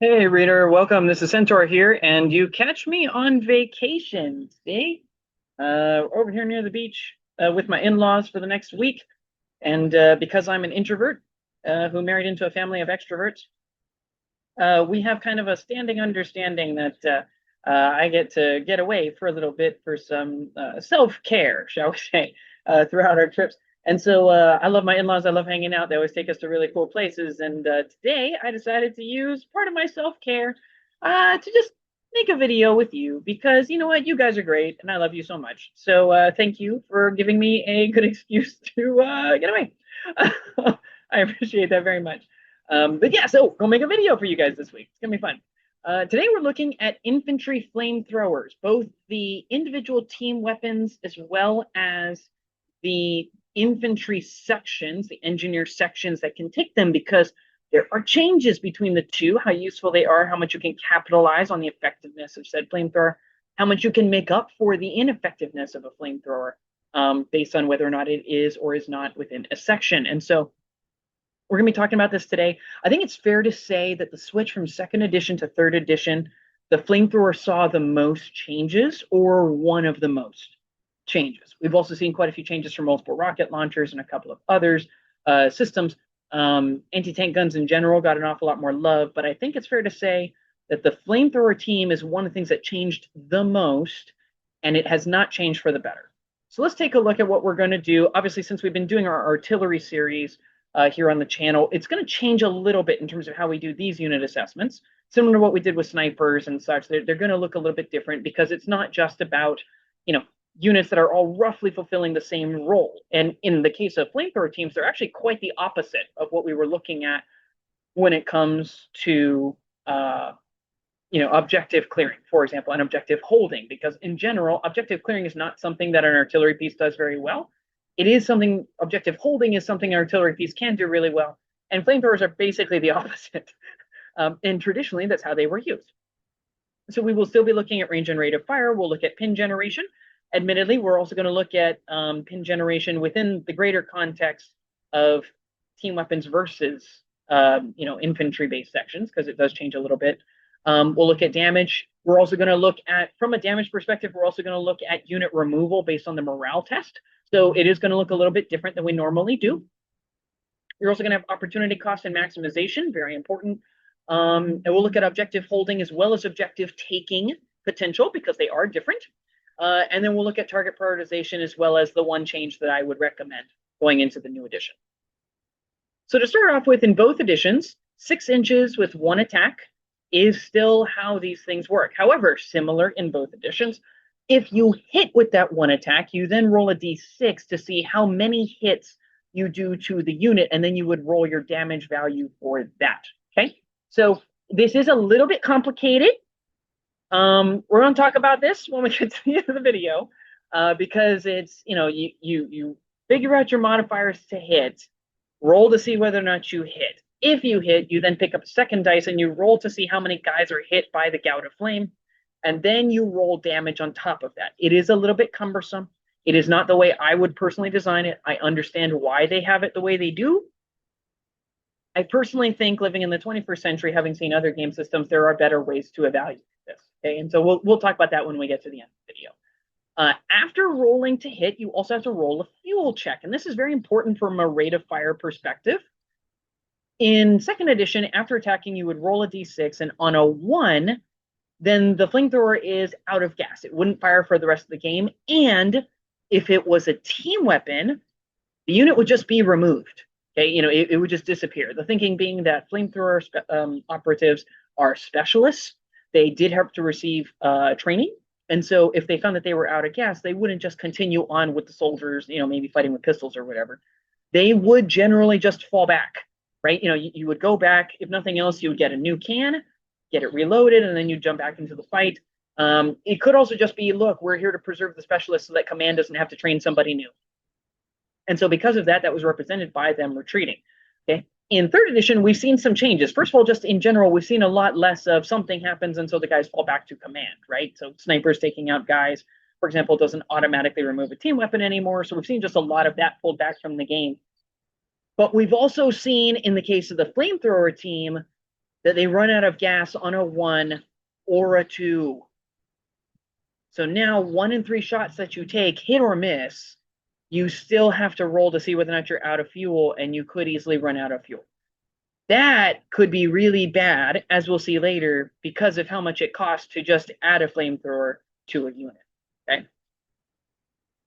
Hey, reader, welcome. This is Centaur here, and you catch me on vacation. See, over here near the beach with my in-laws for the next week. And because I'm an introvert who married into a family of extroverts, we have kind of a standing understanding that I get to get away for a little bit for some self-care, shall we say, throughout our trips. And so I love my in-laws. I love hanging out. They always take us to really cool places. And today I decided to use part of my self-care to just make a video with you because you know what? You guys are great and I love you so much. So thank you for giving me a good excuse to get away. I appreciate that very much. But yeah, so go make a video for you guys this week. It's gonna be fun. Today we're looking at infantry flamethrowers, both the individual team weapons as well as the infantry sections, the engineer sections that can take them, because there are changes between the two, how useful they are, how much you can capitalize on the effectiveness of said flamethrower, how much you can make up for the ineffectiveness of a flamethrower based on whether or not it is or is not within a section. And so we're going to be talking about this today. I think it's fair to say that the switch from second edition to third edition, the flamethrower saw the most changes, or one of the most changes. We've also seen quite a few changes for multiple rocket launchers and a couple of others systems. Anti-tank guns in general got an awful lot more love, but I think it's fair to say that the flamethrower team is one of the things that changed the most, and it has not changed for the better. So let's take a look at what we're going to do. Obviously, since we've been doing our artillery series, here on the channel, it's going to change a little bit in terms of how we do these unit assessments, similar to what we did with snipers and such. They're going to look a little bit different because it's not just about, units that are all roughly fulfilling the same role. And in the case of flamethrower teams, they're actually quite the opposite of what we were looking at when it comes to, objective clearing, for example, and objective holding, because in general, objective clearing is not something that an artillery piece does very well. It is something, objective holding is something an artillery piece can do really well. And flamethrowers are basically the opposite. And traditionally, that's how they were used. So we will still be looking at range and rate of fire. We'll look at pin generation. Admittedly, we're also going to look at pin generation within the greater context of team weapons versus, infantry-based sections, because it does change a little bit. We'll look at damage. We're also going to look at, from a damage perspective, we're also going to look at unit removal based on the morale test. So it is going to look a little bit different than we normally do. We're also going to have opportunity cost and maximization, very important. And we'll look at objective holding as well as objective taking potential, because they are different. And then we'll look at target prioritization as well as the one change that I would recommend going into the new edition. So to start off with, in both editions, 6 inches with 1 attack is still how these things work. However, similar in both editions, if you hit with that 1 attack, you then roll a d6 to see how many hits you do to the unit, and then you would roll your damage value for that. Okay, so this is a little bit complicated. We're going to talk about this when we get to the end of the video, because it's, you figure out your modifiers to hit, roll to see whether or not you hit. If you hit, you then pick up a second dice and you roll to see how many guys are hit by the gout of flame, and then you roll damage on top of that. It is a little bit cumbersome. It is not the way I would personally design it. I understand why they have it the way they do. I personally think, living in the 21st century, having seen other game systems, there are better ways to evaluate this. Okay, and so we'll talk about that when we get to the end of the video. After rolling to hit, you also have to roll a fuel check, and this is very important from a rate of fire perspective. In second edition, after attacking, you would roll a d6, and on a 1, then the flamethrower is out of gas. It wouldn't fire for the rest of the game. And if it was a team weapon, the unit would just be removed. Okay, it would just disappear. The thinking being that flamethrower operatives are specialists. They did have to receive training. And so if they found that they were out of gas, they wouldn't just continue on with the soldiers, maybe fighting with pistols or whatever. They would generally just fall back, right? You would go back. If nothing else, you would get a new can, get it reloaded, and then you jump back into the fight. It could also just be, look, we're here to preserve the specialists so that command doesn't have to train somebody new. And so because of that, that was represented by them retreating. Okay. In third edition, we've seen some changes. First of all, just in general, we've seen a lot less of something happens and so the guys fall back to command, right? So snipers taking out guys, for example, doesn't automatically remove a team weapon anymore. So we've seen just a lot of that pulled back from the game. But we've also seen, in the case of the flamethrower team, that they run out of gas on a 1 or a 2. So now 1 in 3 shots that you take, hit or miss, you still have to roll to see whether or not you're out of fuel, and you could easily run out of fuel. That could be really bad, as we'll see later, because of how much it costs to just add a flamethrower to a unit. Okay.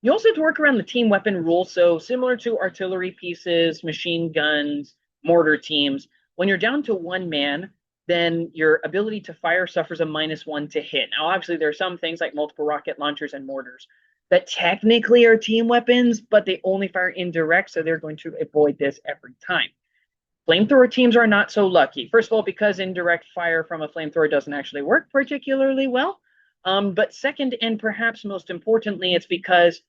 You also have to work around the team weapon rule. So similar to artillery pieces, machine guns, mortar teams, when you're down to 1 man, then your ability to fire suffers a -1 to hit. Now, obviously, there are some things like multiple rocket launchers and mortars that technically are team weapons, but they only fire indirect, so they're going to avoid this every time. Flamethrower teams are not so lucky. First of all, because indirect fire from a flamethrower doesn't actually work particularly well. But second, and perhaps most importantly, it's because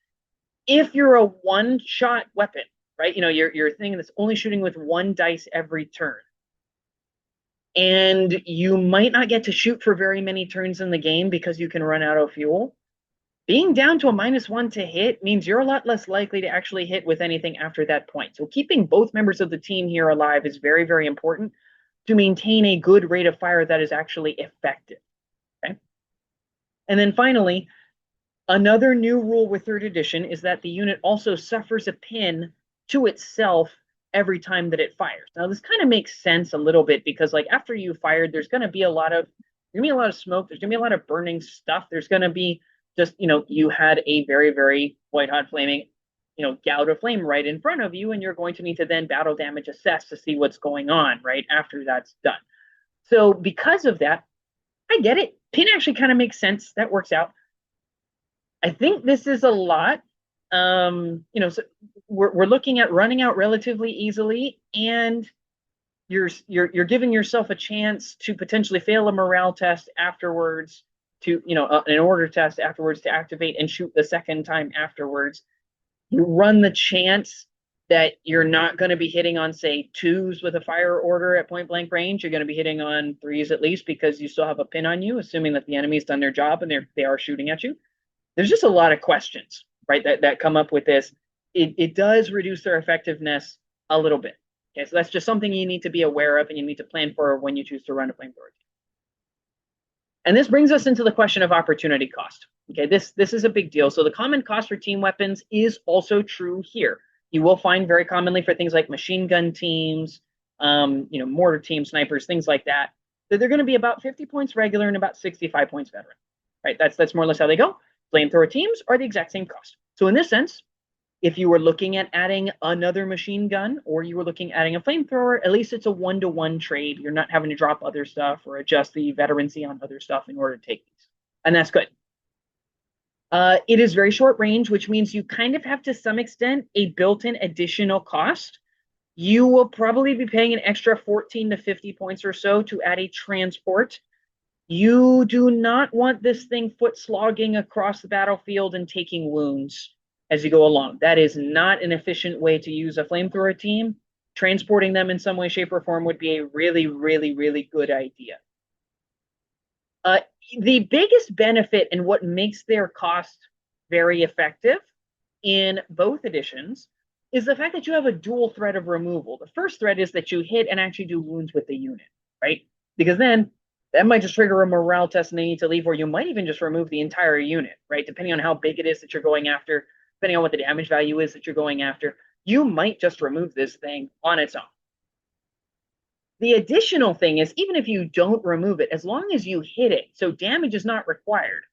if you're a one-shot weapon, right? You're a thing that's only shooting with 1 dice every turn, and you might not get to shoot for very many turns in the game because you can run out of fuel. Being down to a -1 to hit means you're a lot less likely to actually hit with anything after that point. So keeping both members of the team here alive is very, very important to maintain a good rate of fire that is actually effective. Okay. And then finally, another new rule with 3rd edition is that the unit also suffers a pin to itself every time that it fires. Now, this kind of makes sense a little bit because, like, after you fired, there's going to be a lot of smoke. There's going to be a lot of burning stuff. There's going to be just, you had a very, very white hot flaming, gout of flame right in front of you, and you're going to need to then battle damage assess to see what's going on right after that's done. So because of that, I get it. Pin actually kind of makes sense. That works out. I think this is a lot. So we're looking at running out relatively easily, and you're giving yourself a chance to potentially fail a morale test afterwards, to an order test afterwards to activate and shoot the second time afterwards. You run the chance that you're not going to be hitting on, say, 2s with a fire order at point blank range. You're going to be hitting on 3s at least because you still have a pin on you, assuming that the enemy's done their job and they are shooting at you. There's just a lot of questions, right, that come up with this. It does reduce their effectiveness a little bit. Okay, so that's just something you need to be aware of and you need to plan for when you choose to run a flamethrower. And this brings us into the question of opportunity cost. Okay, this is a big deal. So the common cost for team weapons is also true here. You will find very commonly for things like machine gun teams, mortar teams, snipers, things like that, that they're going to be about 50 points regular and about 65 points veteran. Right, that's more or less how they go. Flamethrower teams are the exact same cost. So in this sense, if you were looking at adding another machine gun or you were looking at adding a flamethrower, at least it's a 1-to-1 trade. You're not having to drop other stuff or adjust the veterancy on other stuff in order to take these. And that's good. It is very short range, which means you kind of have, to some extent, a built-in additional cost. You will probably be paying an extra 14 to 50 points or so to add a transport. You do not want this thing foot slogging across the battlefield and taking wounds as you go along. That is not an efficient way to use a flamethrower team. Transporting them in some way, shape, or form would be a really, really, really good idea. The biggest benefit and what makes their cost very effective in both editions is the fact that you have a dual threat of removal. The first threat is that you hit and actually do wounds with the unit, right? Because then that might just trigger a morale test and they need to leave, or you might even just remove the entire unit, right? Depending on how big it is that you're going after, depending on what the damage value is that you're going after, you might just remove this thing on its own. The additional thing is, even if you don't remove it, as long as you hit it, so damage is not required,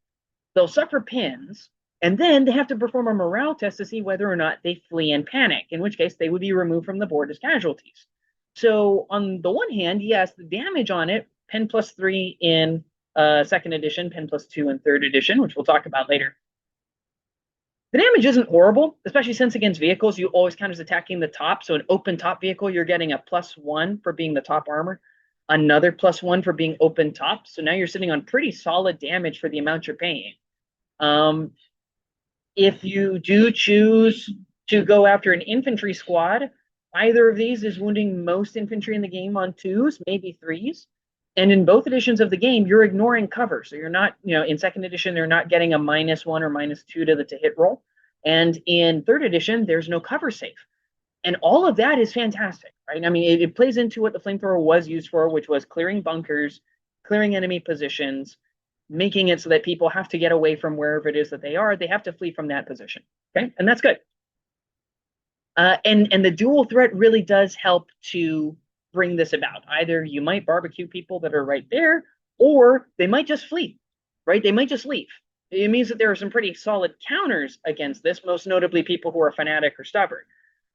they'll suffer pins, and then they have to perform a morale test to see whether or not they flee and panic, in which case they would be removed from the board as casualties. So on the one hand, yes, the damage on it, pen +3 in 2nd edition, pen +2 in 3rd edition, which we'll talk about later. The damage isn't horrible, especially since against vehicles, you always count as attacking the top. So an open top vehicle, you're getting a +1 for being the top armor, another +1 for being open top. So now you're sitting on pretty solid damage for the amount you're paying. If you do choose to go after an infantry squad, either of these is wounding most infantry in the game on 2s, maybe 3s. And in both editions of the game, you're ignoring cover. So you're not, in 2nd edition, they're not getting a -1 or -2 to the hit roll. And in 3rd edition, there's no cover save. And all of that is fantastic, right? I mean, it plays into what the flamethrower was used for, which was clearing bunkers, clearing enemy positions, making it so that people have to get away from wherever it is that they are. They have to flee from that position. Okay, and that's good. And the dual threat really does help to bring this about. Either you might barbecue people that are right there, or they might just flee, right? They might just leave. It means that there are some pretty solid counters against this, most notably people who are fanatic or stubborn,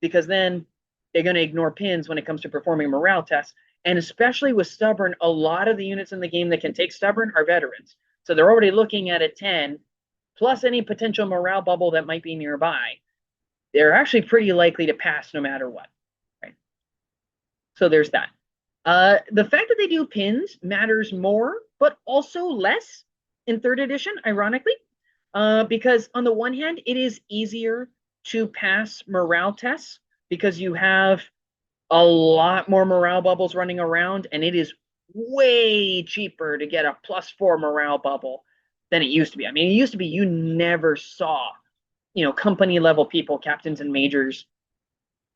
because then they're going to ignore pins when it comes to performing morale tests. And especially with stubborn, a lot of the units in the game that can take stubborn are veterans. So they're already looking at a 10, plus any potential morale bubble that might be nearby. They're actually pretty likely to pass no matter what. Right? So there's that. The fact that they do pins matters more, but also less in third edition, ironically, because on the one hand, it is easier to pass morale tests because you have a lot more morale bubbles running around, and it is way cheaper to get a +4 morale bubble than it used to be. I mean, it used to be you never saw, company level people, captains and majors,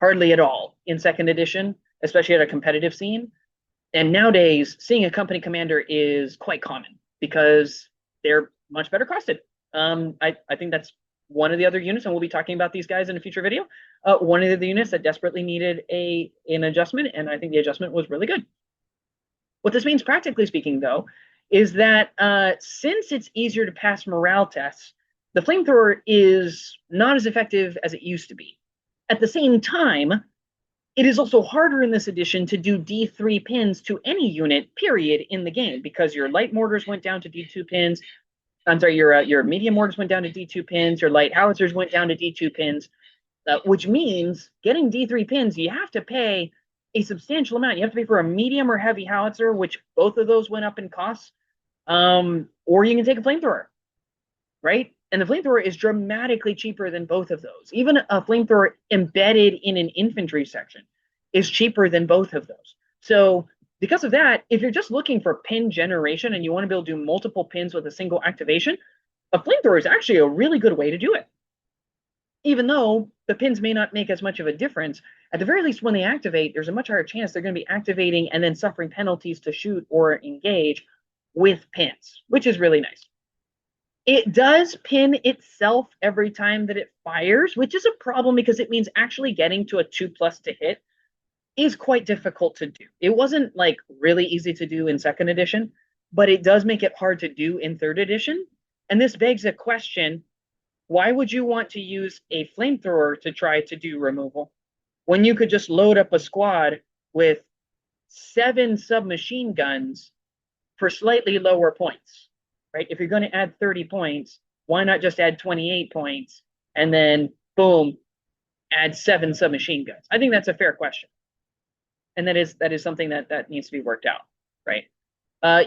hardly at all in second edition, especially at a competitive scene. And nowadays, seeing a company commander is quite common because they're much better costed. I think that's one of the other units, and we'll be talking about these guys in a future video. One of the units that desperately needed an adjustment, and I think the adjustment was really good. What this means, practically speaking, though, is that since it's easier to pass morale tests, the flamethrower is not as effective as it used to be. At the same time, it is also harder in this edition to do D3 pins to any unit, period, in the game, because your light mortars went down to D2 pins. I'm sorry, your medium mortars went down to D2 pins, your light howitzers went down to D2 pins, which means getting D3 pins, you have to pay a substantial amount. You have to pay for a medium or heavy howitzer, which both of those went up in cost, or you can take a flamethrower, right? And the flamethrower is dramatically cheaper than both of those. Even a flamethrower embedded in an infantry section is cheaper than both of those. So because of that, if you're just looking for pin generation and you want to be able to do multiple pins with a single activation, a flamethrower is actually a really good way to do it. Even though the pins may not make as much of a difference, at the very least when they activate, there's a much higher chance they're going to be activating and then suffering penalties to shoot or engage with pins, which is really nice. It does pin itself every time that it fires, which is a problem because it means actually getting to a 2+ to hit is quite difficult to do. It wasn't like really easy to do in second edition, but it does make it hard to do in third edition. And this begs a question, why would you want to use a flamethrower to try to do removal when you could just load up a squad with 7 submachine guns for slightly lower points? Right? If you're going to add 30 points, why not just add 28 points and then boom, add 7 submachine guns? I think that's a fair question. And that is something that needs to be worked out, right?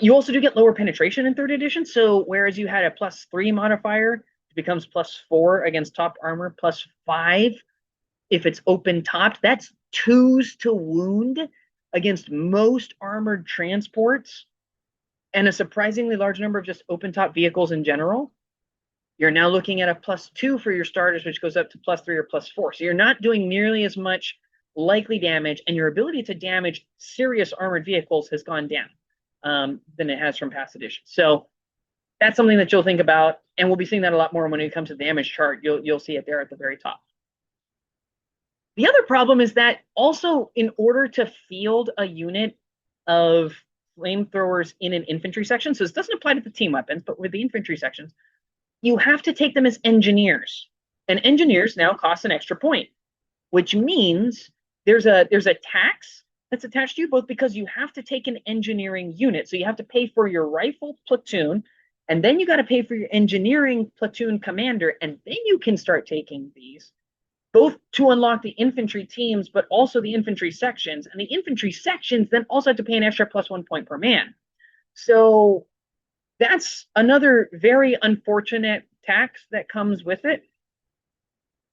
You also do get lower penetration in third edition. So whereas you had a +3 modifier, it becomes +4 against top armor, +5 if it's open topped. That's 2s to wound against most armored transports, and a surprisingly large number of just open top vehicles in general. You're now looking at a +2 for your starters, which goes up to +3 or +4. So you're not doing nearly as much likely damage, and your ability to damage serious armored vehicles has gone down than it has from past editions. So that's something that you'll think about, and we'll be seeing that a lot more when it comes to the damage chart. You'll see it there at the very top. The other problem is that also, in order to field a unit of flamethrowers in an infantry section, so this doesn't apply to the team weapons, but with the infantry sections, you have to take them as engineers, and engineers now cost an extra point, which means there's a tax that's attached to you, both because you have to take an engineering unit, so you have to pay for your rifle platoon, and then you got to pay for your engineering platoon commander, and then you can start taking these, both to unlock the infantry teams, but also the infantry sections. And the infantry sections then also have to pay an extra +1 point per man. So that's another very unfortunate tax that comes with it.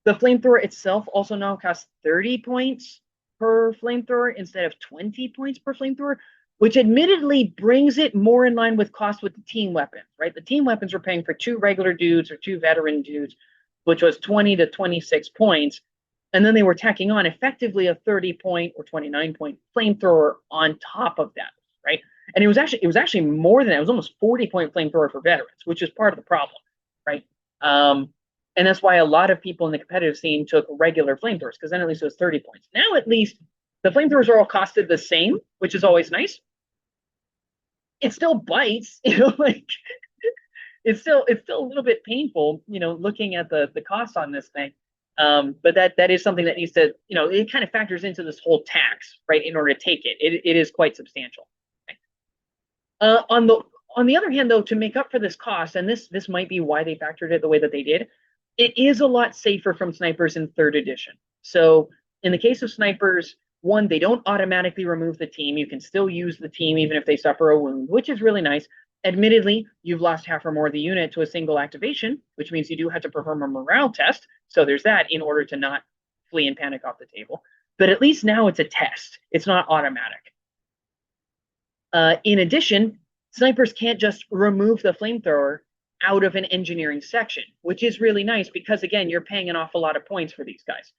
The flamethrower itself also now costs 30 points per flamethrower instead of 20 points per flamethrower, which admittedly brings it more in line with cost with the team weapons, right? The team weapons were paying for 2 regular dudes or 2 veteran dudes, which was 20 to 26 points. And then they were tacking on effectively a 30-point or 29-point flamethrower on top of that, right? And it was actually more than that. It was almost 40-point flamethrower for veterans, which is part of the problem, right? And that's why a lot of people in the competitive scene took regular flamethrowers, because then at least it was 30 points. Now at least the flamethrowers are all costed the same, which is always nice. It still bites, like it's still a little bit painful, looking at the cost on this thing. But that is something that needs to, it kind of factors into this whole tax, right? In order to take it, it is quite substantial. On the other hand, though, to make up for this cost, and this might be why they factored it the way that they did, it is a lot safer from snipers in third edition. So in the case of snipers, one, they don't automatically remove the team. You can still use the team even if they suffer a wound, which is really nice. Admittedly, you've lost half or more of the unit to a single activation, which means you do have to perform a morale test. So there's that in order to not flee and panic off the table. But at least now it's a test. It's not automatic. In addition, snipers can't just remove the flamethrower out of an engineering section, which is really nice because, again, you're paying an awful lot of points for these guys.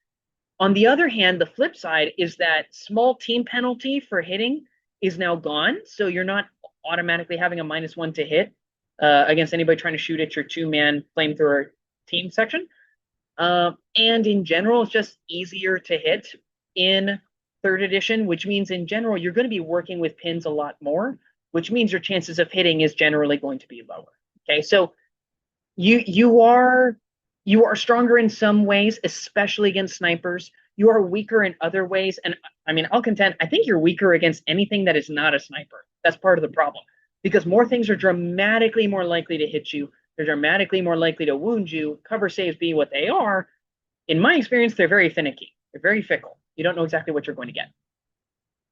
On the other hand, the flip side is that small team penalty for hitting is now gone. So you're not automatically having a -1 to hit against anybody trying to shoot at your 2-man flamethrower team section. And in general, it's just easier to hit in third edition, which means in general, you're going to be working with pins a lot more, which means your chances of hitting is generally going to be lower. Okay, so you are stronger in some ways, especially against snipers. You are weaker in other ways. And I mean, I'll contend, I think you're weaker against anything that is not a sniper. That's part of the problem, because more things are dramatically more likely to hit you. They're dramatically more likely to wound you. Cover saves being what they are. In my experience, they're very finicky. They're very fickle. You don't know exactly what you're going to get.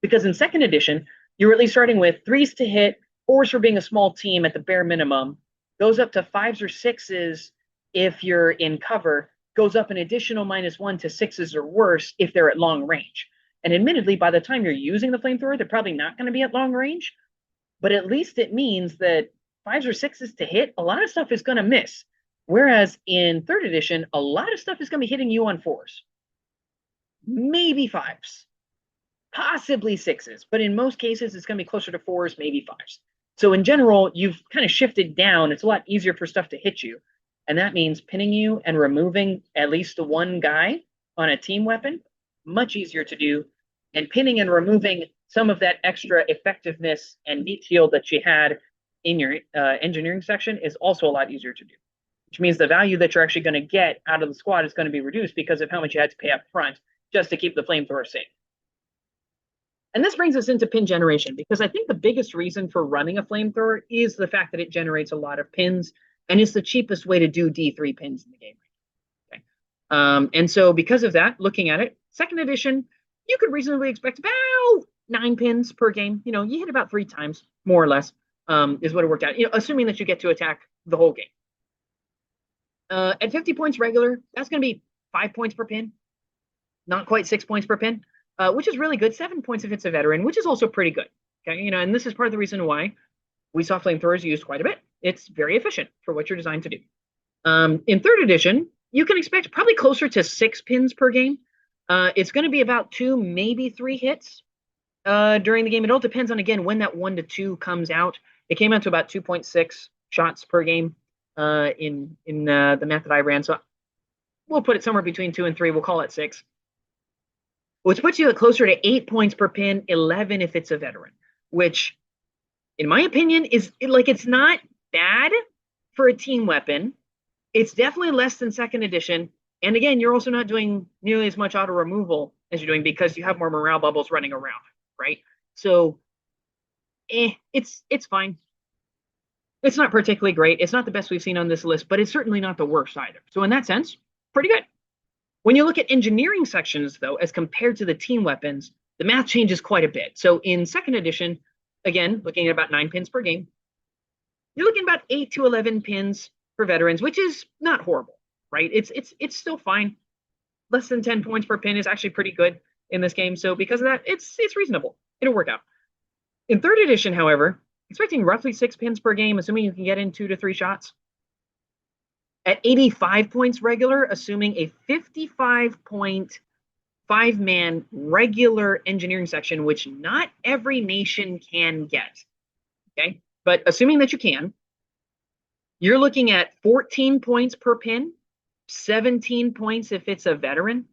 Because in second edition, you're at least starting with 3s to hit, 4s for being a small team at the bare minimum, goes up to 5s or 6s if you're in cover, goes up an additional -1 to 6s or worse if they're at long range. And admittedly, by the time you're using the flamethrower, they're probably not going to be at long range, but at least it means that 5s or 6s to hit, a lot of stuff is going to miss. Whereas in third edition, a lot of stuff is going to be hitting you on 4s, maybe 5s, possibly 6s, but in most cases, it's going to be closer to 4s, maybe 5s. So in general, you've kind of shifted down. It's a lot easier for stuff to hit you. And that means pinning you and removing at least the one guy on a team weapon, much easier to do. And pinning and removing some of that extra effectiveness and meat shield that you had in your engineering section is also a lot easier to do, which means the value that you're actually going to get out of the squad is going to be reduced because of how much you had to pay up front just to keep the flamethrower safe. And this brings us into pin generation, because I think the biggest reason for running a flamethrower is the fact that it generates a lot of pins, and it's the cheapest way to do D3 pins in the game. Okay. And so because of that, looking at it, second edition, you could reasonably expect about 9 pins per game. You hit about 3 times, more or less, is what it worked out, assuming that you get to attack the whole game. At 50 points regular, that's going to be 5 points per pin, not quite 6 points per pin. Which is really good. 7 points if it's a veteran, which is also pretty good. Okay, and this is part of the reason why we saw flamethrowers used quite a bit. It's very efficient for what you're designed to do. In third edition, you can expect probably closer to 6 pins per game. It's going to be about 2, maybe 3 hits during the game. It all depends on, again, when that 1 to 2 comes out. It came out to about 2.6 shots per game in the math that I ran. So we'll put it somewhere between 2 and 3. We'll call it 6. Which puts you at closer to 8 points per pin, 11 if it's a veteran, which, in my opinion, is it's not bad for a team weapon. It's definitely less than second edition. And again, you're also not doing nearly as much auto removal as you're doing because you have more morale bubbles running around, right? So, it's fine. It's not particularly great. It's not the best we've seen on this list, but it's certainly not the worst either. So in that sense, pretty good. When you look at engineering sections, though, as compared to the team weapons, the math changes quite a bit. So in second edition, again, looking at about 9 pins per game, you're looking at about 8 to 11 pins for veterans, which is not horrible, right? It's still fine. Less than 10 points per pin is actually pretty good in this game. So because of that, it's reasonable. It'll work out. In third edition, however, expecting roughly 6 pins per game, assuming you can get in 2 to 3 shots. At 85 points regular, assuming a 55-point 5-man regular engineering section, which not every nation can get. Okay, but assuming that you can, you're looking at 14 points per pin, 17 points if it's a veteran,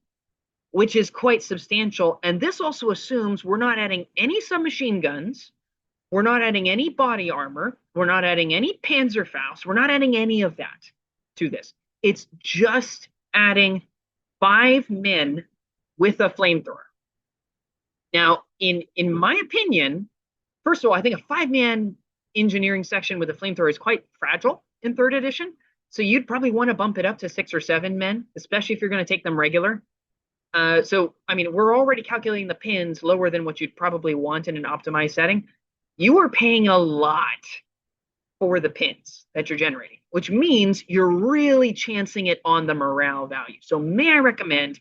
which is quite substantial. And this also assumes we're not adding any submachine guns, we're not adding any body armor, we're not adding any Panzerfaust, we're not adding any of that to this. It's just adding 5 men with a flamethrower. Now, in my opinion, first of all, I think a 5-man engineering section with a flamethrower is quite fragile in 3rd edition. So you'd probably want to bump it up to 6 or 7 men, especially if you're going to take them regular. So, I mean, we're already calculating the pins lower than what you'd probably want in an optimized setting. You are paying a lot for the pins that you're generating, which means you're really chancing it on the morale value. So may I recommend,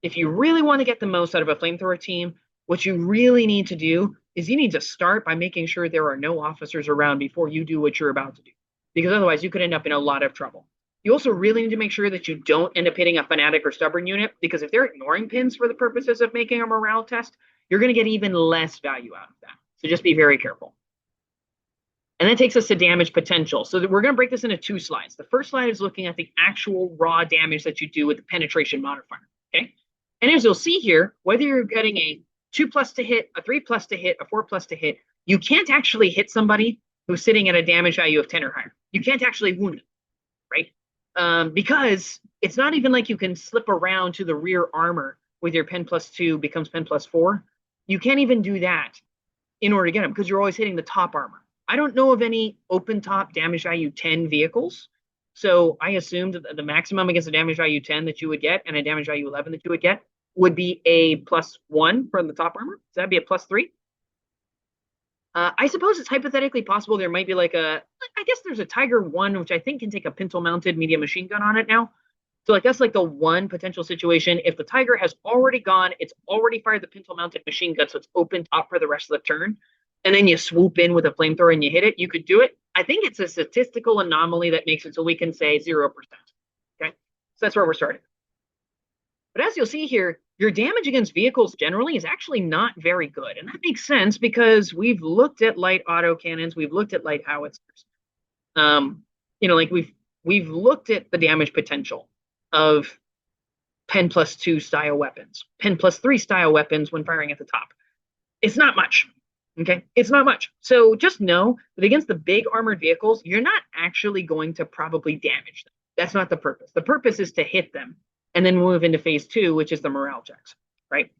if you really want to get the most out of a flamethrower team, what you really need to do is you need to start by making sure there are no officers around before you do what you're about to do, because otherwise you could end up in a lot of trouble. You also really need to make sure that you don't end up hitting a fanatic or stubborn unit, because if they're ignoring pins for the purposes of making a morale test, you're going to get even less value out of that. So just be very careful. And that takes us to damage potential. So we're going to break this into 2 slides. The first slide is looking at the actual raw damage that you do with the penetration modifier. Okay. And as you'll see here, whether you're getting a 2+ to hit, a 3+ to hit, a 4+ to hit, you can't actually hit somebody who's sitting at a damage value of 10 or higher. You can't actually wound them, right? Because it's not even like you can slip around to the rear armor with your pen +2 becomes pen +4. You can't even do that in order to get them, because you're always hitting the top armor. I don't know of any open top damage value 10 vehicles. So I assumed that the maximum against a damage value 10 that you would get and a damage value 11 that you would get would be a +1 from the top armor. So that'd be a +3. I suppose it's hypothetically possible there might be like I guess there's a Tiger 1, which I think can take a pintle mounted medium machine gun on it now. So like that's like the one potential situation. If the Tiger has already gone, it's already fired the pintle mounted machine gun, so it's open top for the rest of the turn, and then you swoop in with a flamethrower and you hit it, you could do it. I think it's a statistical anomaly that makes it so we can say 0%. Okay, so that's where we're starting. But as you'll see here, your damage against vehicles generally is actually not very good. And that makes sense because we've looked at light autocannons, we've looked at light howitzers. Like we've looked at the damage potential of pen +2 style weapons, pen +3 style weapons when firing at the top. It's not much. Okay, it's not much. So just know that against the big armored vehicles, you're not actually going to probably damage them. That's not the purpose. The purpose is to hit them and then move into phase 2, which is the morale checks, right?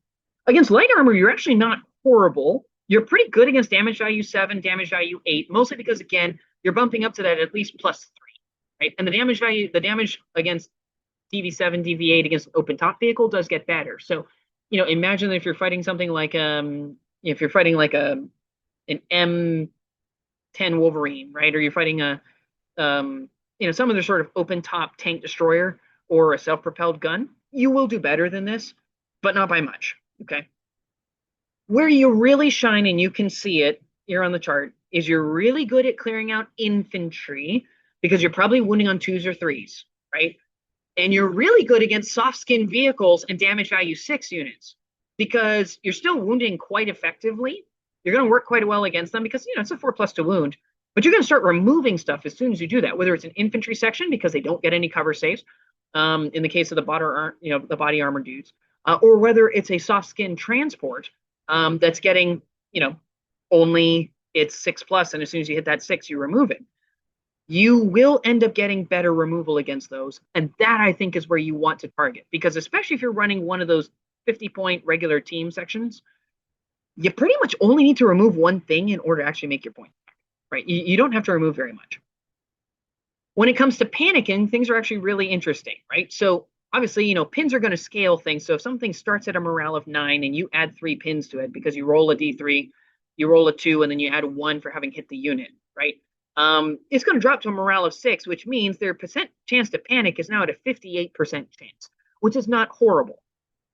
Against light armor, you're actually not horrible. You're pretty good against damage value 7, damage value 8, mostly because, again, you're bumping up to that at least +3, right? And the damage against DV7, DV8 against an open top vehicle does get better. So, imagine if you're fighting something like if you're fighting like an M10 Wolverine, right? Or you're fighting some other sort of open top tank destroyer or a self-propelled gun, you will do better than this, but not by much, okay? Where you really shine, and you can see it here on the chart, is you're really good at clearing out infantry because you're probably wounding on 2s or 3s, right? And you're really good against soft skin vehicles and damage value 6 units because you're still wounding quite effectively. You're going to work quite well against them because, it's a 4+ to wound, but you're going to start removing stuff as soon as you do that, whether it's an infantry section because they don't get any cover saves, in the case of the body armor dudes, or whether it's a soft skin transport that's getting, only it's 6+, and as soon as you hit that 6, you remove it. You will end up getting better removal against those, and that I think is where you want to target, because especially if you're running one of those 50-point regular team sections, you pretty much only need to remove one thing in order to actually make your point, right? You don't have to remove very much. When it comes to panicking, things are actually really interesting, right? So obviously, pins are going to scale things. So if something starts at a morale of 9 and you add 3 pins to it because you roll a D3, you roll a 2, and then you add 1 for having hit the unit, right? It's going to drop to a morale of 6, which means their chance to panic is now at a 58% chance, which is not horrible.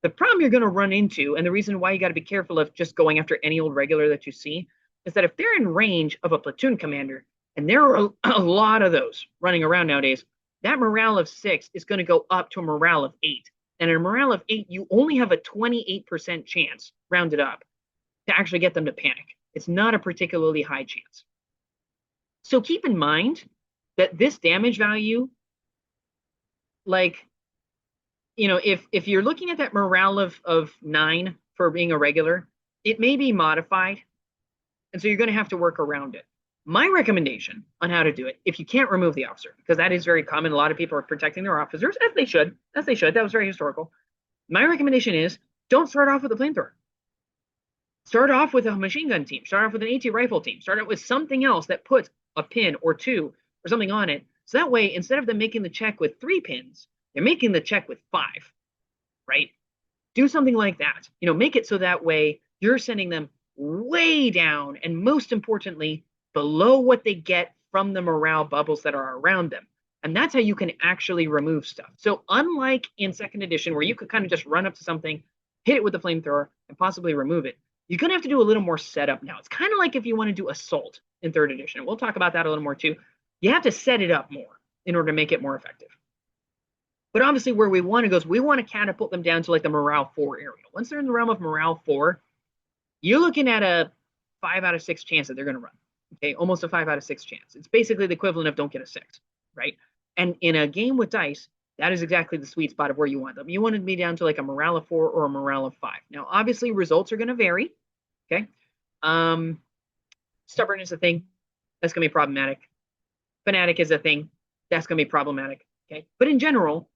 The problem you're going to run into, and the reason why you got to be careful of just going after any old regular that you see, is that if they're in range of a platoon commander, and there are a lot of those running around nowadays, that morale of 6 is going to go up to a morale of 8. and a morale of 8, you only have a 28% chance, rounded up, to actually get them to panic. It's not a particularly high chance. So keep in mind that this damage value, like, if you're looking at that morale of 9 for being a regular, it may be modified, and so you're going to have to work around it. My recommendation on how to do it, if you can't remove the officer, because that is very common, a lot of people are protecting their officers, as they should, that was very historical. My recommendation is don't start off with a flamethrower. Start off with a machine gun team, start off with an AT rifle team, start out with something else that puts a pin or 2 or something on it. So that way, instead of them making the check with 3 pins, they're making the check with 5, right? Do something like that. Make it so that way you're sending them way down, and most importantly, below what they get from the morale bubbles that are around them. And that's how you can actually remove stuff. So unlike in 2nd edition, where you could kind of just run up to something, hit it with the flamethrower, and possibly remove it, you're going to have to do a little more setup now. It's kind of like if you want to do assault in 3rd edition. And we'll talk about that a little more too. You have to set it up more in order to make it more effective. But obviously where we want to go is we want to catapult them down to like the morale 4 area. Once they're in the realm of morale 4, you're looking at a 5 out of 6 chance that they're going to run. Okay, almost a 5 out of 6 chance. It's basically the equivalent of don't get a 6, right? And in a game with dice, that is exactly the sweet spot of where you want them. You want to be down to like a morale of 4 or a morale of 5. Now, obviously, results are going to vary. Okay, stubborn is a thing. That's going to be problematic. Fanatic is a thing. That's going to be problematic. Okay, but in general,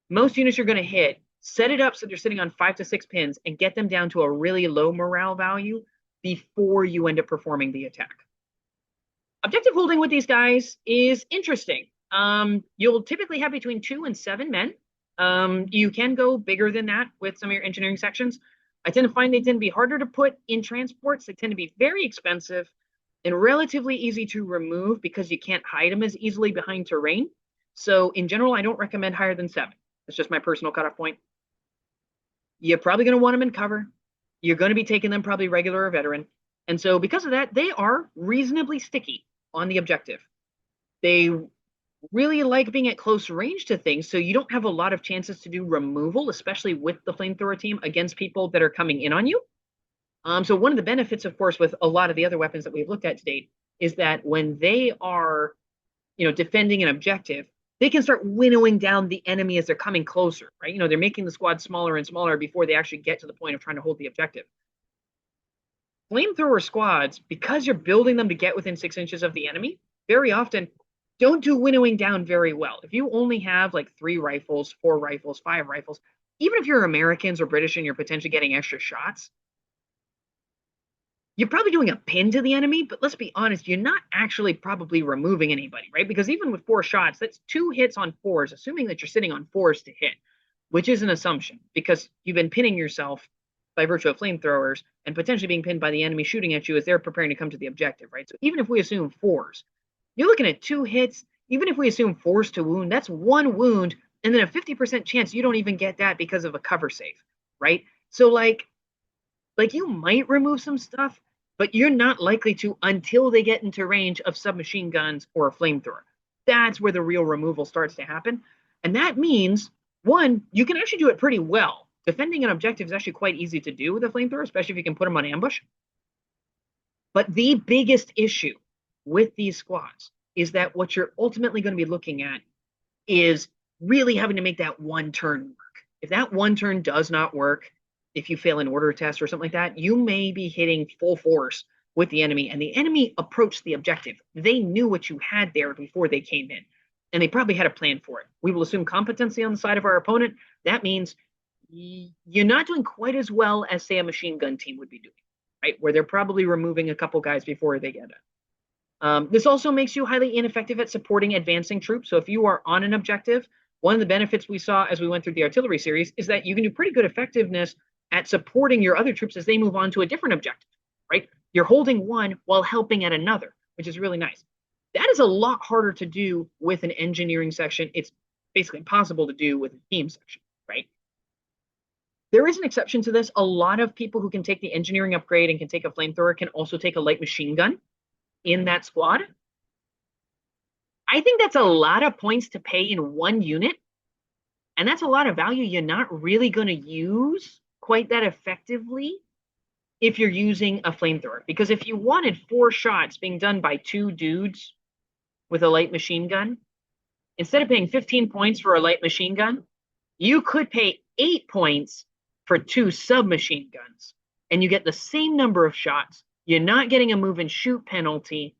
most units you're going to hit, set it up so they're sitting on 5 to 6 pins and get them down to a really low morale value before you end up performing the attack. Objective holding with these guys is interesting. You'll typically have between 2 and 7 men. You can go bigger than that with some of your engineering sections. I tend to find they tend to be harder to put in transports. They tend to be very expensive and relatively easy to remove because you can't hide them as easily behind terrain. So in general, I don't recommend higher than 7. That's just my personal cutoff point. You're probably going to want them in cover. You're going to be taking them probably regular or veteran. And so because of that, they are reasonably sticky on the objective. They really like being at close range to things, so you don't have a lot of chances to do removal, especially with the flamethrower team against people that are coming in on you. So one of the benefits, of course, with a lot of the other weapons that we've looked at to date is that when they are, defending an objective, they can start winnowing down the enemy as they're coming closer, right? They're making the squad smaller and smaller before they actually get to the point of trying to hold the objective. Flamethrower squads, because you're building them to get within 6 inches of the enemy, very often don't do winnowing down very well. If you only have like 3 rifles, 4 rifles, 5 rifles, even if you're Americans or British and you're potentially getting extra shots, you're probably doing a pin to the enemy, but let's be honest, you're not actually probably removing anybody, right? Because even with 4 shots, that's 2 hits on 4s, assuming that you're sitting on 4s to hit, which is an assumption because you've been pinning yourself by virtue of flamethrowers and potentially being pinned by the enemy shooting at you as they're preparing to come to the objective, right? So even if we assume 4s, you're looking at 2 hits. Even if we assume 4s to wound, that's 1 wound, and then a 50% chance you don't even get that because of a cover save, right? So like you might remove some stuff, but you're not likely to until they get into range of submachine guns or a flamethrower. That's where the real removal starts to happen. And that means, 1, you can actually do it pretty well. Defending an objective is actually quite easy to do with a flamethrower, especially if you can put them on ambush. But the biggest issue with these squads is that what you're ultimately going to be looking at is really having to make that 1 turn work. If that 1 turn does not work, if you fail an order test or something like that, you may be hitting full force with the enemy, and the enemy approached the objective. They knew what you had there before they came in, and they probably had a plan for it. We will assume competency on the side of our opponent. That means you're not doing quite as well as, say, a machine gun team would be doing, right? Where they're probably removing a couple guys before they get it. This also makes you highly ineffective at supporting advancing troops. So if you are on an objective, one of the benefits we saw as we went through the artillery series is that you can do pretty good effectiveness at supporting your other troops as they move on to a different objective, right? You're holding one while helping at another, which is really nice. That is a lot harder to do with an engineering section. It's basically impossible to do with a team section, right? There is an exception to this. A lot of people who can take the engineering upgrade and can take a flamethrower can also take a light machine gun in that squad. I think that's a lot of points to pay in 1 unit And that's a lot of value you're not really going to use quite that effectively if you're using a flamethrower. Because if you wanted 4 shots being done by 2 dudes with a light machine gun, instead of paying 15 points for a light machine gun, you could pay 8 points for 2 submachine guns, and you get the same number of shots. You're not getting a move and shoot penalty,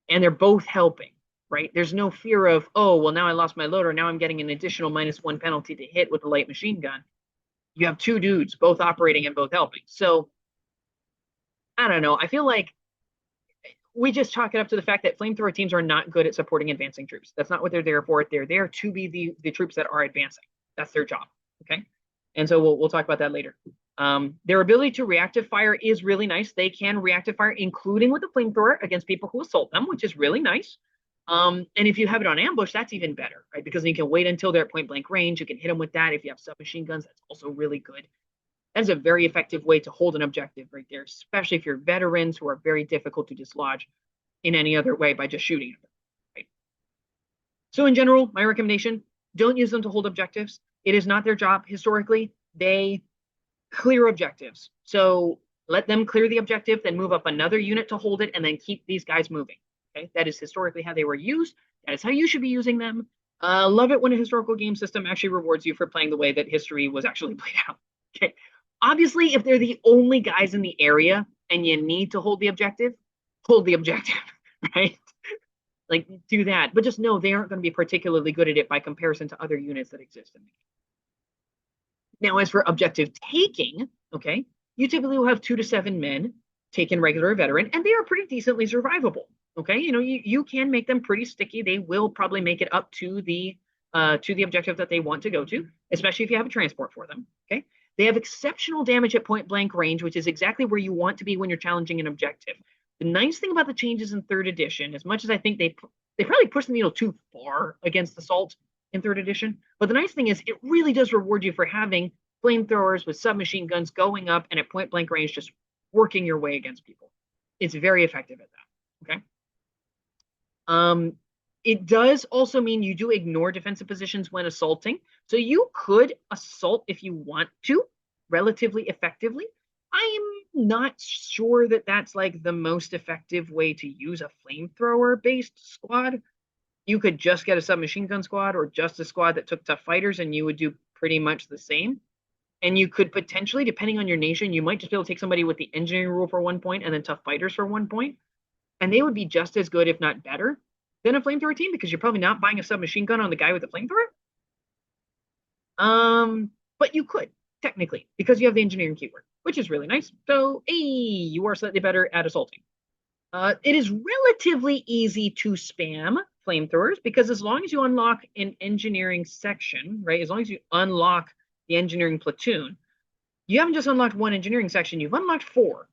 and they're both helping, right? There's no fear of, oh, well, now I lost my loader. Now I'm getting an additional -1 penalty to hit with the light machine gun. You have 2 dudes both operating and both helping. So I don't know. I feel like we just chalk it up to the fact that flamethrower teams are not good at supporting advancing troops. That's not what they're there for. They're there to be the troops that are advancing. That's their job. Okay. And so we'll talk about that later. Their ability to reactive fire is really nice. They can reactive fire, including with the flamethrower, against people who assault them, which is really nice. And if you have it on ambush, that's even better, right? Because you can wait until they're at point blank range. You can hit them with that. If you have submachine guns, that's also really good. That's a very effective way to hold an objective right there, especially if you're veterans who are very difficult to dislodge in any other way by just shooting them. Right? So in general, my recommendation, don't use them to hold objectives. It is not their job. Historically, they clear objectives. So let them clear the objective, then move up another unit to hold it, and then keep these guys moving. Okay, that is historically how they were used. That is how you should be using them. Love it when a historical game system actually rewards you for playing the way that history was actually played out. Okay. Obviously, if they're the only guys in the area and you need to hold the objective, right? Like, do that. But just know they aren't going to be particularly good at it by comparison to other units that exist in the game. Now, as for objective taking, okay, you typically will have 2 to 7 men taking regular or veteran, and they are pretty decently survivable. Okay, you can make them pretty sticky. They will probably make it up to the objective that they want to go to, especially if you have a transport for them. Okay. They have exceptional damage at point blank range, which is exactly where you want to be when you're challenging an objective. The nice thing about the changes in 3rd edition, as much as I think they probably push the needle too far against assault in 3rd edition, but the nice thing is it really does reward you for having flamethrowers with submachine guns going up and at point blank range just working your way against people. It's very effective at that. Okay. It does also mean you do ignore defensive positions when assaulting. So you could assault if you want to relatively effectively. I'm not sure that that's like the most effective way to use a flamethrower based squad. You could just get a submachine gun squad or just a squad that took tough fighters and you would do pretty much the same. And you could potentially, depending on your nation, you might just be able to take somebody with the engineering rule for 1 point and then tough fighters for 1 point. And they would be just as good, if not better, than a flamethrower team because you're probably not buying a submachine gun on the guy with the flamethrower. But you could technically because you have the engineering keyword, which is really nice. So, hey, you are slightly better at assaulting. It is relatively easy to spam flamethrowers because as long as you unlock an engineering section, right? As long as you unlock the engineering platoon, you haven't just unlocked 1 engineering section, you've unlocked 4,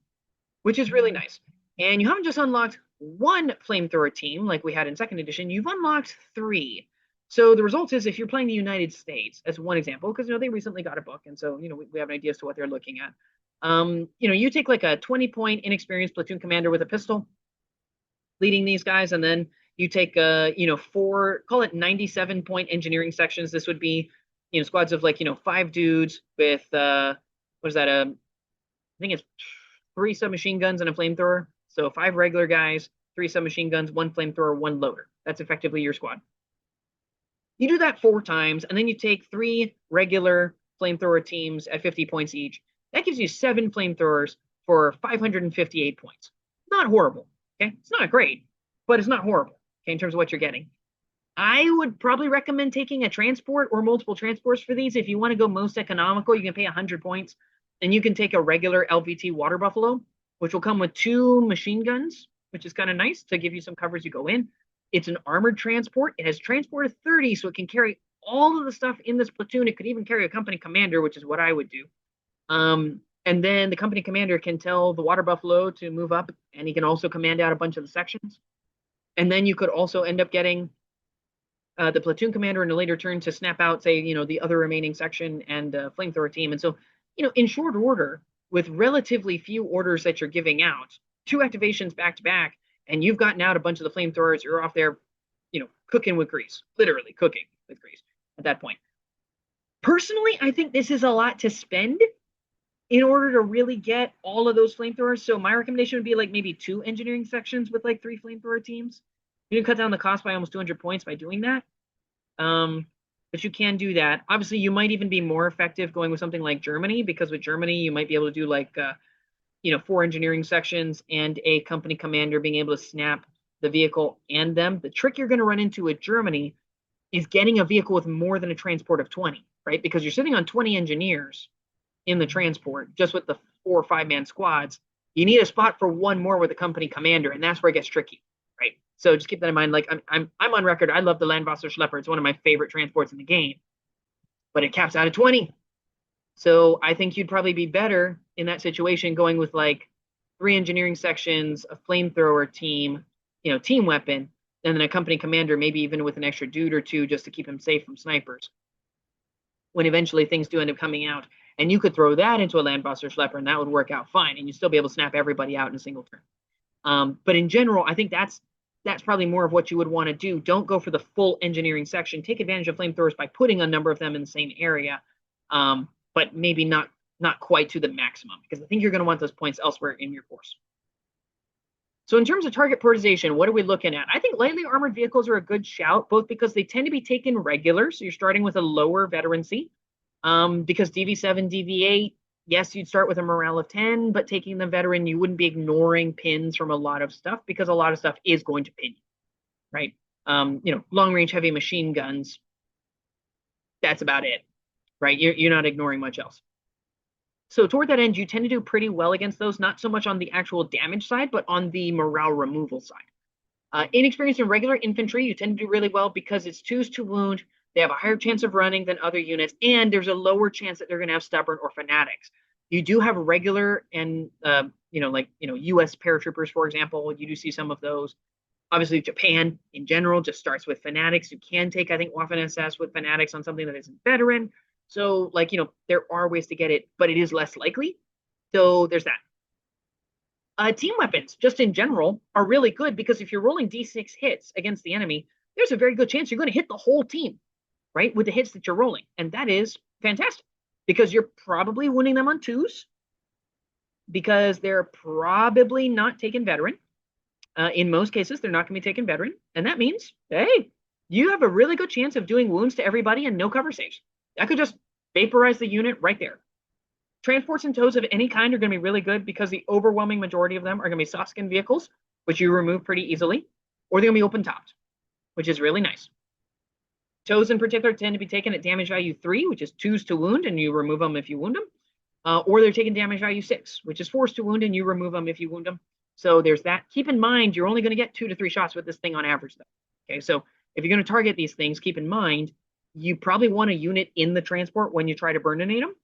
which is really nice. And you haven't just unlocked 1 flamethrower team like we had in 2nd edition, you've unlocked 3. So the result is if you're playing the United States, as one example, because they recently got a book, and so we have an idea as to what they're looking at. You take like a 20-point inexperienced platoon commander with a pistol leading these guys, and then you take 4, call it 97-point engineering sections. This would be squads of like 5 dudes with what is that? I think it's 3 submachine guns and a flamethrower. So 5 regular guys, 3 submachine guns, 1 flamethrower, 1 loader. That's effectively your squad. You do that 4 times, and then you take 3 regular flamethrower teams at 50 points each. That gives you 7 flamethrowers for 558 points. Not horrible. Okay, it's not great, but it's not horrible. Okay, in terms of what you're getting. I would probably recommend taking a transport or multiple transports for these. If you want to go most economical, you can pay 100 points, and you can take a regular LVT water buffalo, which will come with 2 machine guns, which is kind of nice to give you some cover as you go in. It's an armored transport. It has transport of 30, so it can carry all of the stuff in this platoon. It could even carry a company commander, which is what I would do. And then the company commander can tell the water buffalo to move up, and he can also command out a bunch of the sections. And then you could also end up getting the platoon commander in a later turn to snap out, say, the other remaining section and flamethrower team. And so, in short order, with relatively few orders that you're giving out, 2 activations back to back, and you've gotten out a bunch of the flamethrowers, you're off there, cooking with grease, literally cooking with grease. at that point. Personally, I think this is a lot to spend in order to really get all of those flamethrowers. So my recommendation would be like maybe 2 engineering sections with like 3 flamethrower teams. You can cut down the cost by almost 200 points by doing that. But you can do that. Obviously, you might even be more effective going with something like Germany, because with Germany, you might be able to do like, 4 engineering sections and a company commander being able to snap the vehicle and them. The trick you're going to run into with Germany is getting a vehicle with more than a transport of 20, right? Because you're sitting on 20 engineers in the transport, just with the 4 or 5-man squads. You need a spot for 1 more with a company commander, and that's where it gets tricky, right? So just keep that in mind. Like I'm on record. I love the Landwasser Schlepper. It's one of my favorite transports in the game, but it caps out at 20. So I think you'd probably be better in that situation going with like 3 engineering sections, a flamethrower team, team weapon, and then a company commander, maybe even with an extra dude or 2 just to keep him safe from snipers. When eventually things do end up coming out, and you could throw that into a Landwasser Schlepper, and that would work out fine, and you'd still be able to snap everybody out in a single turn. But in general, I think that's probably more of what you would want to do. Don't go for the full engineering section. Take advantage of flamethrowers by putting a number of them in the same area, but maybe not quite to the maximum, because I think you're going to want those points elsewhere in your force. So in terms of target prioritization, what are we looking at? I think lightly armored vehicles are a good shout, both because they tend to be taken regular, so you're starting with a lower veterancy. Because DV7, DV8, yes, you'd start with a morale of 10, but taking the veteran, you wouldn't be ignoring pins from a lot of stuff, because a lot of stuff is going to pin you, right? Long-range heavy machine guns, that's about it, right? You're not ignoring much else. So toward that end, you tend to do pretty well against those, not so much on the actual damage side, but on the morale removal side. Inexperienced and regular infantry, you tend to do really well because it's 2s to wound. They have a higher chance of running than other units, and there's a lower chance that they're going to have stubborn or fanatics. You do have regular and, U.S. paratroopers, for example. You do see some of those. Obviously, Japan in general just starts with fanatics. You can take, I think, Waffen SS with fanatics on something that isn't veteran. So, there are ways to get it, but it is less likely. So there's that. Team weapons, just in general, are really good because if you're rolling D6 hits against the enemy, there's a very good chance you're going to hit the whole team, right, with the hits that you're rolling. And that is fantastic because you're probably winning them on 2s, because they're probably not taking veteran. In most cases, they're not going to be taking veteran. And that means, hey, you have a really good chance of doing wounds to everybody and no cover saves. That could just vaporize the unit right there. Transports and tows of any kind are going to be really good because the overwhelming majority of them are going to be soft skin vehicles, which you remove pretty easily, or they're going to be open topped, which is really nice. Tows in particular tend to be taken at damage value 3, which is 2s to wound, and you remove them if you wound them. Or they're taking damage value 6, which is 4s to wound, and you remove them if you wound them. So there's that. Keep in mind, you're only going to get 2 to 3 shots with this thing on average, though. Okay, so if you're going to target these things, keep in mind, you probably want a unit in the transport when you try to burninate them,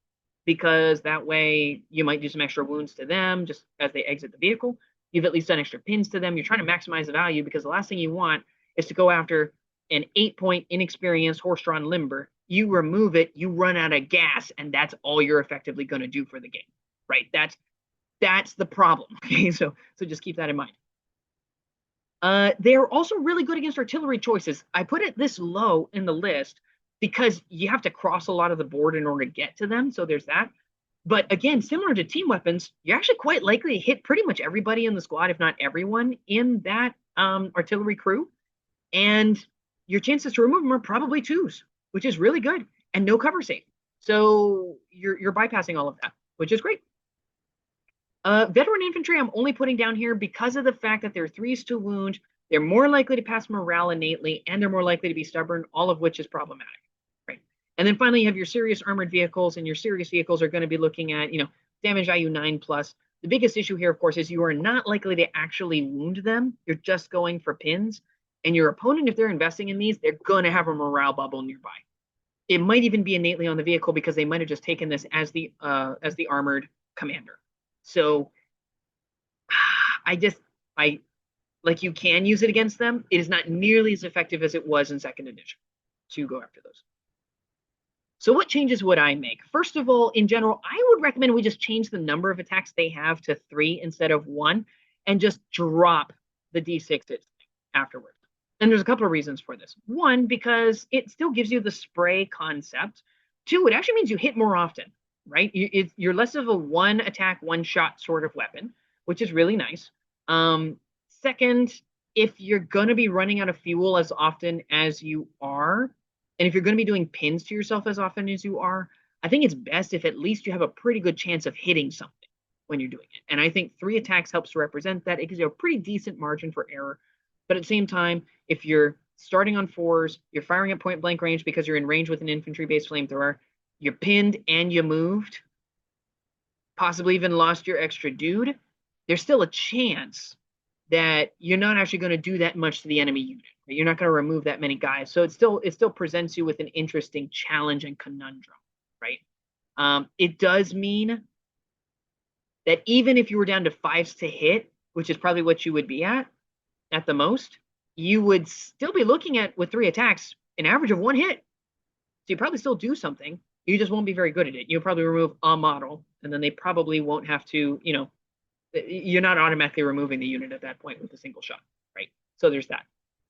because that way you might do some extra wounds to them just as they exit the vehicle. You've at least done extra pins to them. You're trying to maximize the value, because the last thing you want is to go after an 8-point inexperienced horse-drawn limber. You remove it, you run out of gas, and that's all you're effectively going to do for the game, right? That's the problem. Okay, so just keep that in mind. They're also really good against artillery choices. I put it this low in the list because you have to cross a lot of the board in order to get to them. So there's that. But again, similar to team weapons, you're actually quite likely to hit pretty much everybody in the squad, if not everyone in that artillery crew. And your chances to remove them are probably 2s, which is really good, and no cover save. So you're bypassing all of that, which is great. Veteran infantry, I'm only putting down here because of the fact that they're 3s to wound. They're more likely to pass morale innately, and they're more likely to be stubborn, all of which is problematic, right? And then finally, you have your serious armored vehicles, and your serious vehicles are going to be looking at, damage value 9+. The biggest issue here, of course, is you are not likely to actually wound them. You're just going for pins. And your opponent, if they're investing in these, they're going to have a morale bubble nearby. It might even be innately on the vehicle because they might have just taken this as the armored commander. So you can use it against them. It is not nearly as effective as it was in 2nd edition to go after those. So what changes would I make? First of all, in general, I would recommend we just change the number of attacks they have to 3 instead of 1, and just drop the D6 hits afterwards. And there's a couple of reasons for this. One, because it still gives you the spray concept. Two, it actually means you hit more often, right? You're less of a one attack, one shot sort of weapon, which is really nice. Second, if you're going to be running out of fuel as often as you are, and if you're going to be doing pins to yourself as often as you are, I think it's best if at least you have a pretty good chance of hitting something when you're doing it. And I think 3 attacks helps to represent that. It gives you a pretty decent margin for error. But at the same time, if you're starting on 4s, you're firing at point blank range because you're in range with an infantry-based flamethrower, you're pinned and you moved, possibly even lost your extra dude, there's still a chance that you're not actually going to do that much to the enemy unit. Right? You're not going to remove that many guys. So it still presents you with an interesting challenge and conundrum, right? It does mean that even if you were down to 5s to hit, which is probably what you would be at the most, you would still be looking at, with 3 attacks, an average of 1 hit. So you probably still do something. You just won't be very good at it. You'll probably remove a model, and then they probably won't have to, you're not automatically removing the unit at that point with a single shot, right? So there's that.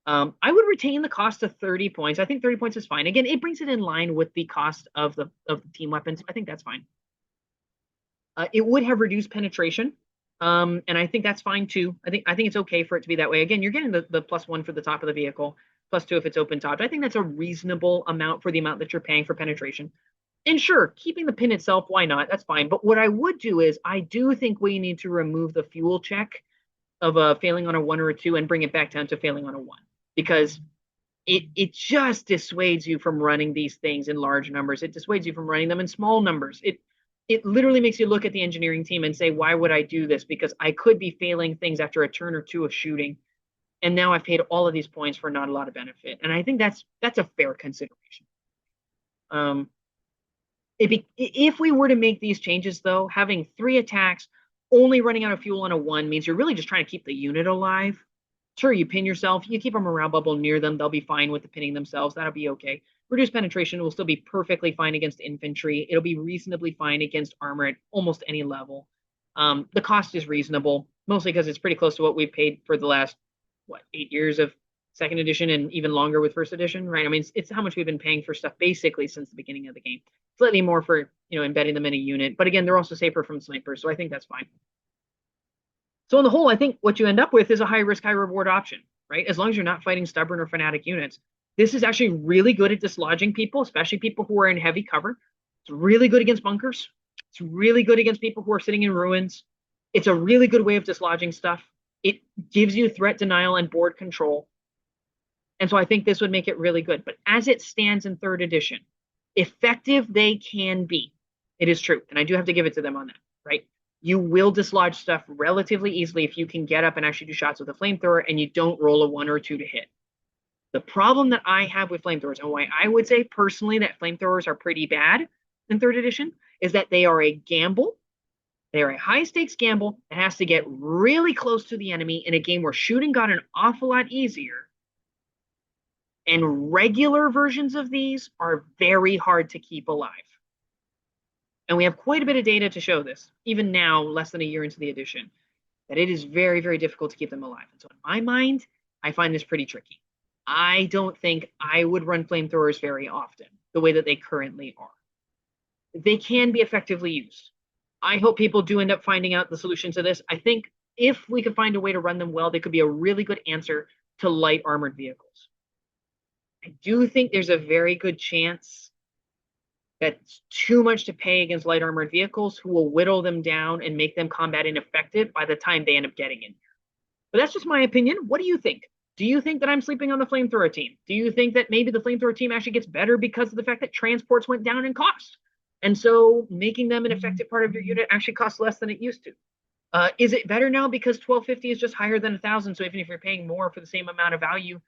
I would retain the cost of 30 points. I think 30 points is fine. Again, it brings it in line with the cost of the team weapons. I think that's fine. It would have reduced penetration, and I think that's fine too. I think it's okay for it to be that way. Again, you're getting the +1 for the top of the vehicle, +2 if it's open topped. I think that's a reasonable amount for the amount that you're paying for penetration. And sure, keeping the pin itself, why not? That's fine. But what I would do is I do think we need to remove the fuel check of failing on a 1 or a 2 and bring it back down to failing on a 1, because it just dissuades you from running these things in large numbers. It dissuades you from running them in small numbers. It literally makes you look at the engineering team and say, why would I do this? Because I could be failing things after a turn or 2 of shooting, and now I've paid all of these points for not a lot of benefit. And I think that's a fair consideration. If we were to make these changes, though, having 3 attacks, only running out of fuel on a 1 means you're really just trying to keep the unit alive. Sure, you pin yourself, you keep a morale bubble near them, they'll be fine with the pinning themselves, that'll be okay. Reduced penetration will still be perfectly fine against infantry. It'll be reasonably fine against armor at almost any level. The cost is reasonable, mostly because it's pretty close to what we've paid for the last, 8 years of 2nd edition and even longer with 1st edition, right? I mean, it's how much we've been paying for stuff basically since the beginning of the game. Slightly more for, embedding them in a unit. But again, they're also safer from snipers, so I think that's fine. So on the whole, I think what you end up with is a high risk, high reward option, right? As long as you're not fighting stubborn or fanatic units. This is actually really good at dislodging people, especially people who are in heavy cover. It's really good against bunkers. It's really good against people who are sitting in ruins. It's a really good way of dislodging stuff. It gives you threat denial and board control. And so I think this would make it really good. But as it stands in 3rd edition, effective they can be. It is true. And I do have to give it to them on that, right? You will dislodge stuff relatively easily if you can get up and actually do shots with a flamethrower and you don't roll a 1 or a 2 to hit. The problem that I have with flamethrowers, and why I would say personally that flamethrowers are pretty bad in 3rd edition, is that they are a gamble. They are a high stakes gamble that has to get really close to the enemy in a game where shooting got an awful lot easier. And regular versions of these are very hard to keep alive. And we have quite a bit of data to show this, even now, less than a year into the edition, that it is very, very difficult to keep them alive. And so in my mind, I find this pretty tricky. I don't think I would run flamethrowers very often, the way that they currently are. They can be effectively used. I hope people do end up finding out the solution to this. I think if we could find a way to run them well, they could be a really good answer to light armored vehicles. I do think there's a very good chance that's too much to pay against light armored vehicles, who will whittle them down and make them combat ineffective by the time they end up getting in. But that's just my opinion. What do you think? Do you think that I'm sleeping on the flamethrower team? Do you think that maybe the flamethrower team actually gets better because of the fact that transports went down in cost? And so making them an effective part of your unit actually costs less than it used to. Is it better now because 1250 is just higher than 1,000? So even if you're paying more for the same amount of value,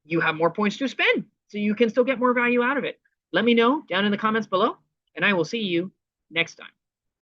you have more points to spend. So you can still get more value out of it. Let me know down in the comments below, and I will see you next time.